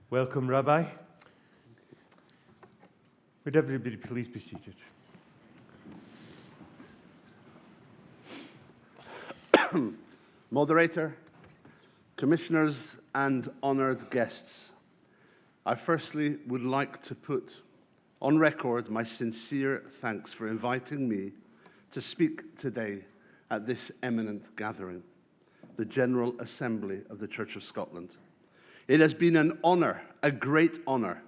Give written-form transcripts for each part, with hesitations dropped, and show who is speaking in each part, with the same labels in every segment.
Speaker 1: Welcome, Rabbi. Would everybody please be seated?
Speaker 2: Moderator, commissioners, and honored guests, I firstly would like to put on record my sincere thanks for inviting me to speak today at this eminent gathering, the General Assembly of the Church of Scotland. It has been an honor, a great honor,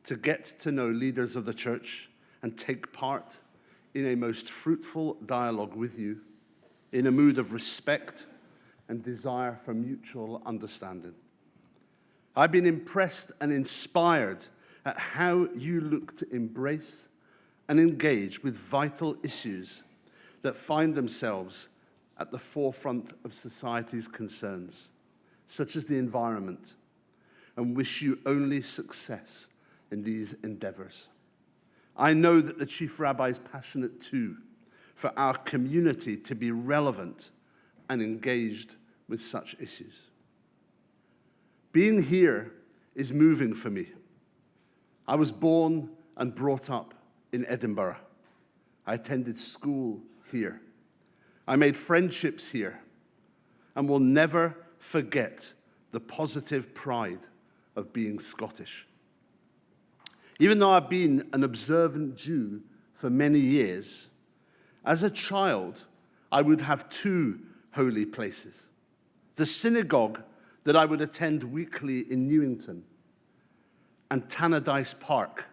Speaker 2: to get to know leaders of the church and take part in a most fruitful dialogue with you in a mood of respect and desire for mutual understanding. I've been impressed and inspired at how you look to embrace and engage with vital issues that find themselves at the forefront of society's concerns, such as the environment, and wish you only success in these endeavors. I know that the Chief Rabbi is passionate too for our community to be relevant and engaged with such issues. Being here is moving for me. I was born and brought up in Edinburgh. I attended school here. I made friendships here and will never forget the positive pride of being Scottish. Even though I've been an observant Jew for many years, as a child, I would have two holy places: the synagogue that I would attend weekly in Newington, and Tannadice Park.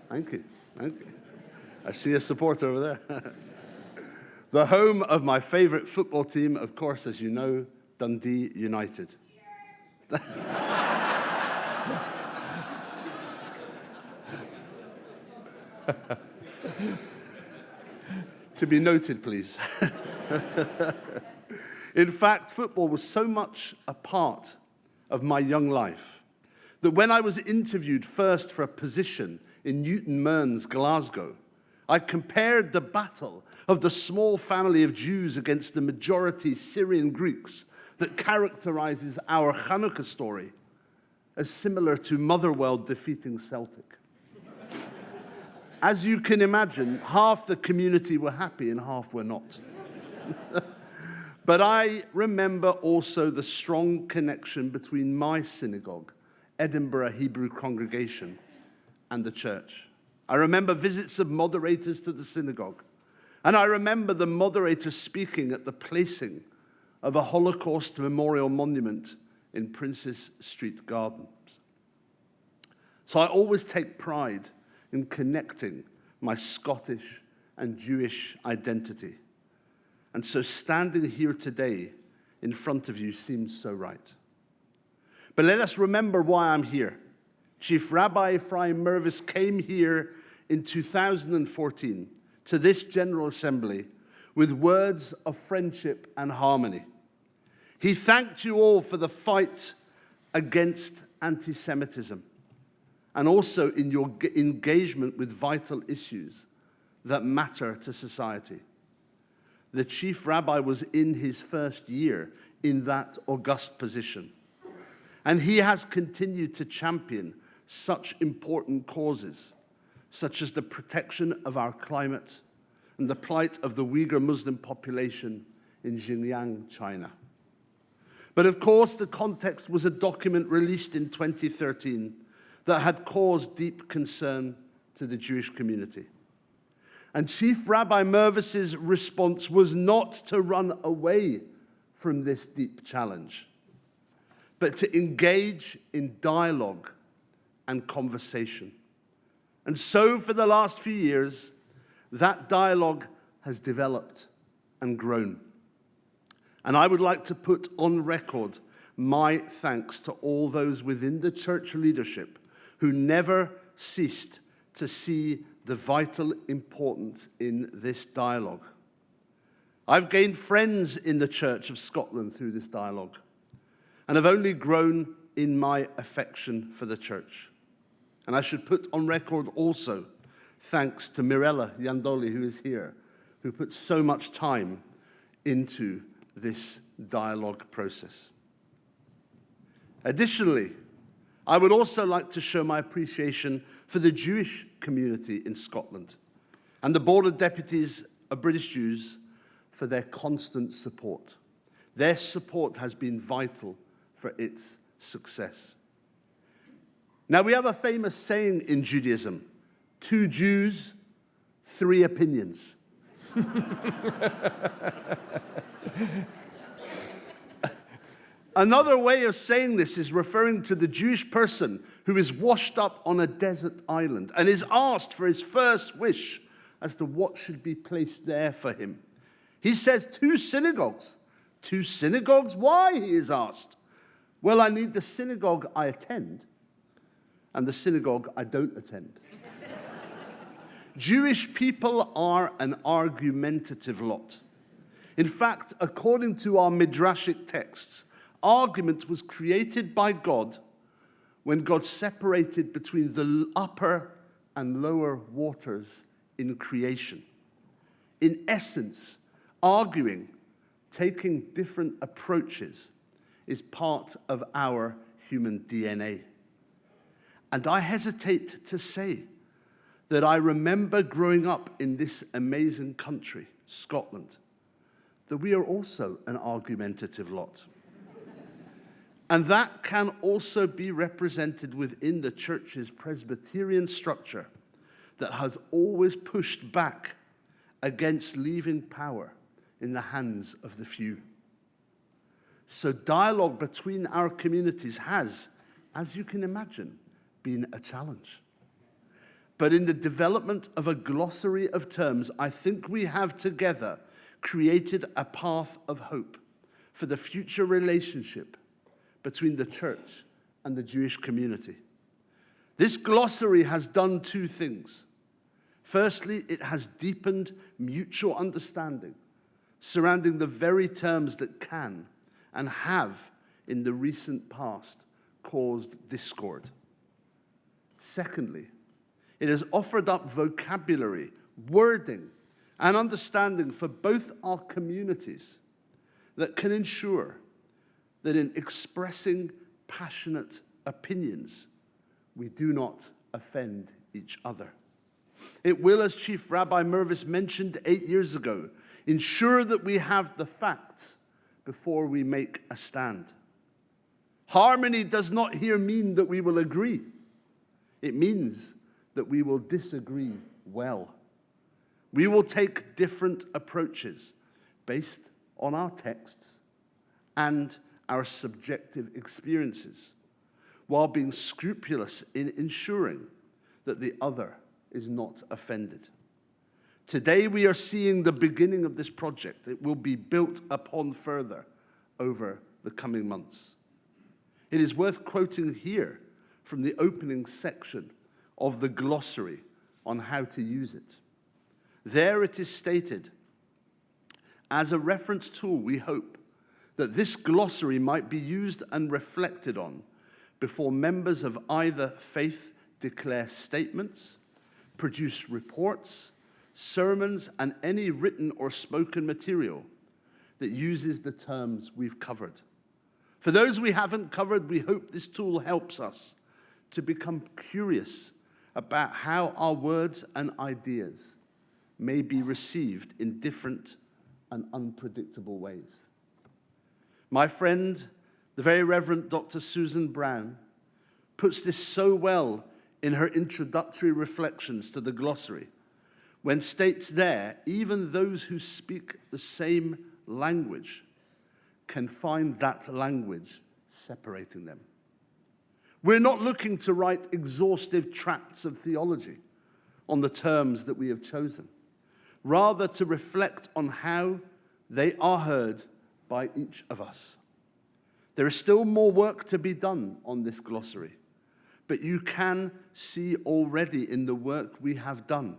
Speaker 2: Thank you. I see a supporter over there. The home of my favorite football team, of course, as you know, Dundee United. To be noted, please. In fact, football was so much a part of my young life that when I was interviewed first for a position in Newton Mearns, Glasgow, I compared the battle of the small family of Jews against the majority Syrian Greeks that characterizes our Hanukkah story as similar to Motherwell defeating Celtic. As you can imagine, half the community were happy and half were not. But I remember also the strong connection between my synagogue, Edinburgh Hebrew Congregation, and the church. I remember visits of moderators to the synagogue, and I remember the moderator speaking at the placing of a Holocaust memorial monument in Princess Street Gardens. So I always take pride in connecting my Scottish and Jewish identity. And so standing here today in front of you seems so right. But let us remember why I'm here. Chief Rabbi Ephraim Mervis came here in 2014 to this General Assembly with words of friendship and harmony. He thanked you all for the fight against anti-Semitism and also in your engagement with vital issues that matter to society. The Chief Rabbi was in his first year in that august position, and he has continued to champion such important causes, such as the protection of our climate and the plight of the Uyghur Muslim population in Xinjiang, China. But of course, the context was a document released in 2013 that had caused deep concern to the Jewish community. And Chief Rabbi Mervis's response was not to run away from this deep challenge, but to engage in dialogue and conversation. And so for the last few years, that dialogue has developed and grown. And I would like to put on record my thanks to all those within the church leadership who never ceased to see the vital importance in this dialogue. I've gained friends in the Church of Scotland through this dialogue, and have only grown in my affection for the church. And I should put on record also thanks to Mirella Yandoli, who is here, who put so much time into this dialogue process. Additionally, I would also like to show my appreciation for the Jewish community in Scotland and the Board of Deputies of British Jews for their constant support. Their support has been vital for its success. Now, we have a famous saying in Judaism, 2 Jews, 3 opinions. Another way of saying this is referring to the Jewish person who is washed up on a desert island and is asked for his first wish as to what should be placed there for him. He says 2 synagogues. 2 synagogues? Why, he is asked. Well, I need the synagogue I attend and the synagogue I don't attend. Jewish people are an argumentative lot. In fact, according to our midrashic texts, argument was created by God when God separated between the upper and lower waters in creation. In essence, arguing, taking different approaches, is part of our human DNA. And I hesitate to say that I remember growing up in this amazing country, Scotland, that we are also an argumentative lot. And that can also be represented within the church's Presbyterian structure that has always pushed back against leaving power in the hands of the few. So dialogue between our communities has, as you can imagine, been a challenge. But in the development of a glossary of terms, I think we have together created a path of hope for the future relationship between the church and the Jewish community. This glossary has done 2 things. Firstly, it has deepened mutual understanding surrounding the very terms that can and have, in the recent past, caused discord. Secondly, it has offered up vocabulary, wording, and understanding for both our communities that can ensure that in expressing passionate opinions, we do not offend each other. It will, as Chief Rabbi Mervis mentioned 8 years ago, ensure that we have the facts before we make a stand. Harmony does not here mean that we will agree. It means that we will disagree well. We will take different approaches based on our texts and our subjective experiences, while being scrupulous in ensuring that the other is not offended. Today we are seeing the beginning of this project. It will be built upon further over the coming months. It is worth quoting here from the opening section of the glossary on how to use it. There it is stated, as a reference tool, we hope that this glossary might be used and reflected on before members of either faith declare statements, produce reports, sermons, and any written or spoken material that uses the terms we've covered. For those we haven't covered, we hope this tool helps us to become curious about how our words and ideas may be received in different and unpredictable ways. My friend, the very Reverend Dr. Susan Brown, puts this so well in her introductory reflections to the glossary, when states there, even those who speak the same language can find that language separating them. We're not looking to write exhaustive tracts of theology on the terms that we have chosen, rather to reflect on how they are heard by each of us. There is still more work to be done on this glossary, but you can see already in the work we have done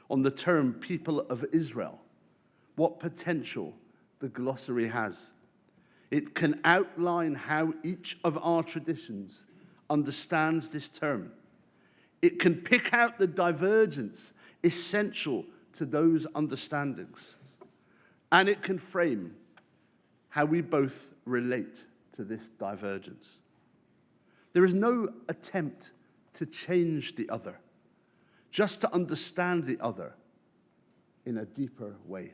Speaker 2: on the term people of Israel what potential the glossary has. It can outline how each of our traditions understands this term. It can pick out the divergence essential to those understandings. And it can frame how we both relate to this divergence. There is no attempt to change the other, just to understand the other in a deeper way.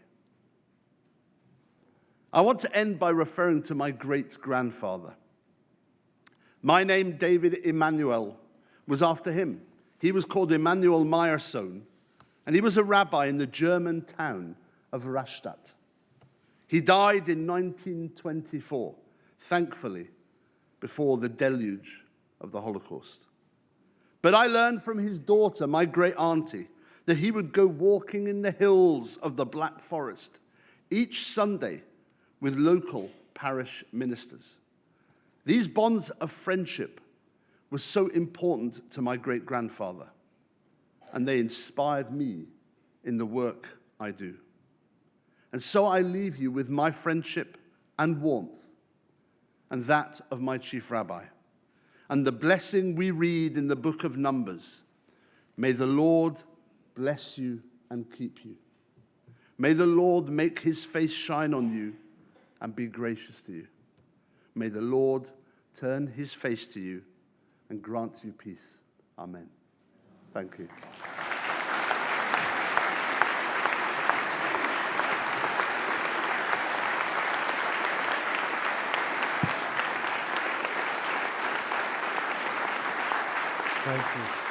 Speaker 2: I want to end by referring to my great-grandfather. My name, David Emmanuel, was after him. He was called Emanuel Meyersohn, and he was a rabbi in the German town of Rastatt. He died in 1924, thankfully, before the deluge of the Holocaust. But I learned from his daughter, my great-auntie, that he would go walking in the hills of the Black Forest each Sunday with local parish ministers. These bonds of friendship were so important to my great-grandfather, and they inspired me in the work I do. And so I leave you with my friendship and warmth, and that of my chief rabbi, and the blessing we read in the book of Numbers. May the Lord bless you and keep you. May the Lord make his face shine on you and be gracious to you. May the Lord turn his face to you and grant you peace. Amen. Thank you.
Speaker 1: Thank you.